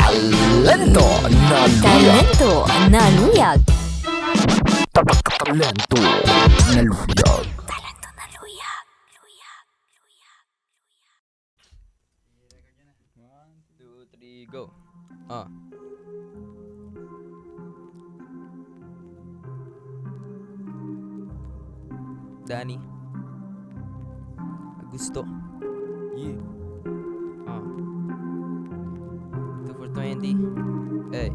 Talento na luyag. Talento na luyag. Talento na luyag. Talento na luyag. Luyag. Luyag. 1, 2, 3, go. Danny Augusto. Yeah. 2 for 20. Hey.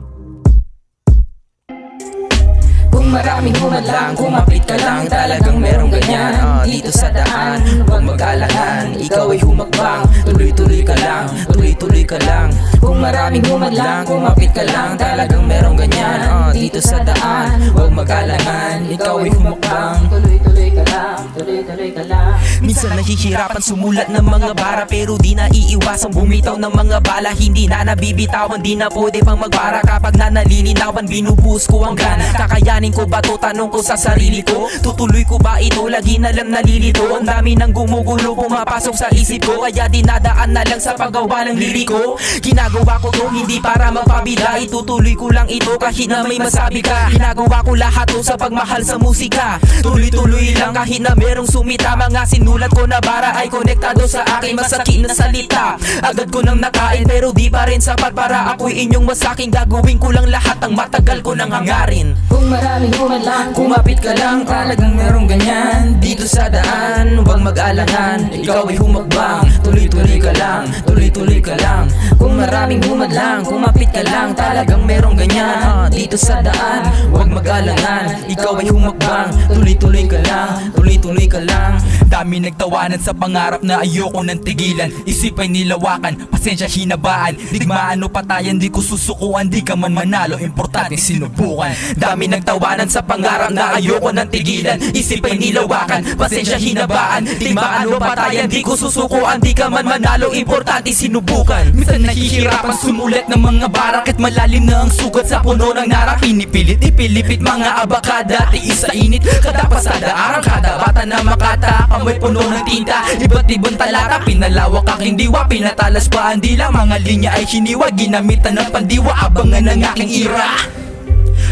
Kung maraming humadlang, kumapit ka lang. Talagang merong ganyan dito sa daan. Huwag mag-alangan, ikaw ay humakbang. Tuloy-tuloy ka lang, tuloy-tuloy ka lang. Kung maraming humadlang, kumapit ka lang. Talagang merong ganyan dito sa daan. Huwag mag-alangan, ikaw ay humakbang. Tuloy-tuloy ka lang, tuloy-tuloy ka lang. Minsan nahihirapan sumulat ng mga bara, pero di na iiwasang bumitaw ng mga bala. Hindi na nabibitawan, di na pwede pang magbara. Kapag na nalilinawan, binubuhos ko ang gana. Kakayanin ko ba to? Tanong ko sa sarili ko. Tutuloy ko ba ito? Lagi na lang nalilito. Ang dami ng gumugulo, pumapasok sa isip ko. Kaya dinadaan na lang sa paggawa ng liriko. Ginagawa ko to hindi para magpabida. Itutuloy ko lang ito kahit na may masabi ka. Ginagawa ko lahat to sa pagmahal sa musika. Tuloy-tuloy lang kahit na merong sumita. Mga sinulat ko na bara ay konektado sa aking masakit na salita. Agad ko nang nakain pero di pa rin sapat para ako'y inyong masaking. Gagawin ko lang lahat ang matagal ko nang hangarin. Kung maraming humadlang, kumapit ka lang. Talagang merong ganyan dito sa daan. Huwag mag-alangan, ikaw ay humakbang. Tuloy-tuloy ka lang, tuloy-tuloy ka lang. Kung maraming humadlang, kumapit ka lang. Talagang merong ganyan dito sa daan. Huwag mag-alangan, ikaw ay humakbang. Tuloy-tuloy ka lang, tuloy-tuloy ka lang. Dami nagtawanan sa pangarap na ayoko nang tigilan. Isip ay nilawakan, pasensya hinabaan. Digmaan o patayan, di ko susukuan. Di ka man manalo, importante sinubukan. Dami nagtawanan sa pangarap na ayoko nang tigilan. Isip ay nilawakan, pasensya hinabaan. Digmaan o patayan, di ko susukuan. Di ka man manalo, importante sinubukan. Minsan nahihirapan sumulat ng mga bara, kahit malalim na ang sugat sa puno ng nara. Pinipilit, ipilipit mga abakada. Tiis sa init, kada pasada arang. Kada bata na makata, amoy puno ng tinta. Iba't ibang talata, pinalawak aking diwa. Pinatalas pa ang dila, mga linya ay hiniwa. Ginamitan ng pandiwa, abangan ng aking ira.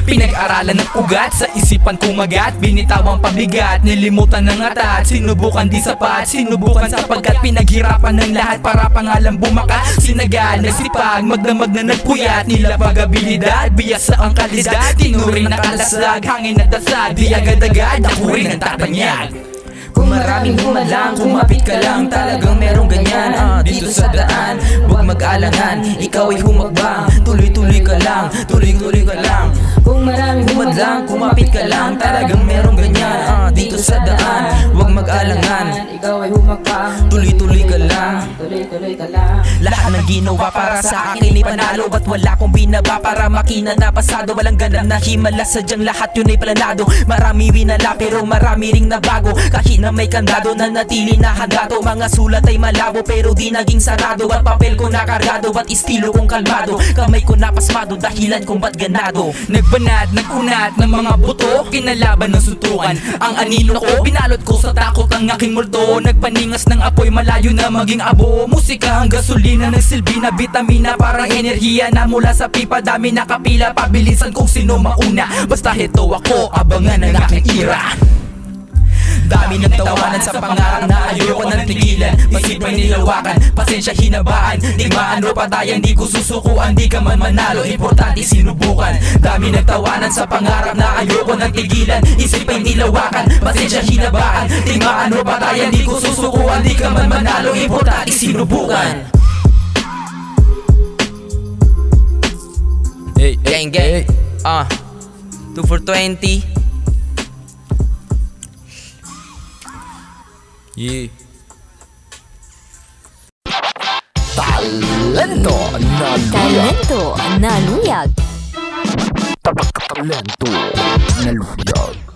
Pinag-aralan ng ugat, sa isipan kumagat. Binitawang pabigat, nilimutan ng atat. Sinubukan di sapat, sinubukan sapagkat pinaghirapan ng lahat para pangalan bumakat. Sinagal, nagsipag, magdamag na nagpuyat. Nilapag abilidad, biyas sa ang kalidad. Tinuring na kalasag, hangin na dasag. Di agad-agad, ako rin ang tatanyag. Kung maraming humadlang, kumapit ka lang. Talagang merong ganyan dito sa daan. Huwag mag-alangan, ikaw ay humakbang. Tuloy-tuloy ka lang, tuloy-tuloy ka lang. Kung maraming humadlang, kumapit ka lang. Talagang merong ganyan dito sa daan. Huwag mag-alangan, ikaw ay humakbang. Tuloy-tuloy ka lang, tuloy-tuloy ka lang. Lahat ng ginawa para sa akin ay panalo. Ba't wala kong binaba para makina na pasado? Walang ganap na himala, sadyang lahat yun ay planado. Marami winala pero marami ring nabago. Kahit na may kandado na natili na hanggato. Mga sulat ay malabo pero di naging sarado. At papel ko nakargado, at estilo kong kalmado. Kamay ko napasmado, dahilan kung ba't ganado. Nagbanad, nagunat ng mga buto, kinalaban ng suntukan ang anino ko. Binalot ko sa takot ang aking multo. Nagpaningas ng apoy, malayo na maging abo. Musika ang gasolina, nagsilbi na bitamina. Parang enerhiya na mula sa pipa. Dami nakapila, pabilisan kung sino mauna. Basta heto ako, abangan ng aking ira. Dami nagtawanan sa pangarap na ayoko nang tigilan. Isipay nilawakan, pasensya hinabaan. Digmaan o patayan, di ko susukuan. Di ka man manalo, importante sinubukan. Dami nagtawanan sa pangarap na ayoko nang tigilan. Isipay nilawakan, pasensya hinabaan. Digmaan o patayan, di ko susukuan. Di ka man manalo, importante sinubukan. Hey, gang, gang. 2 for 20. Yeah. Talento na luyag. Talento na luyag. Talento na luyag.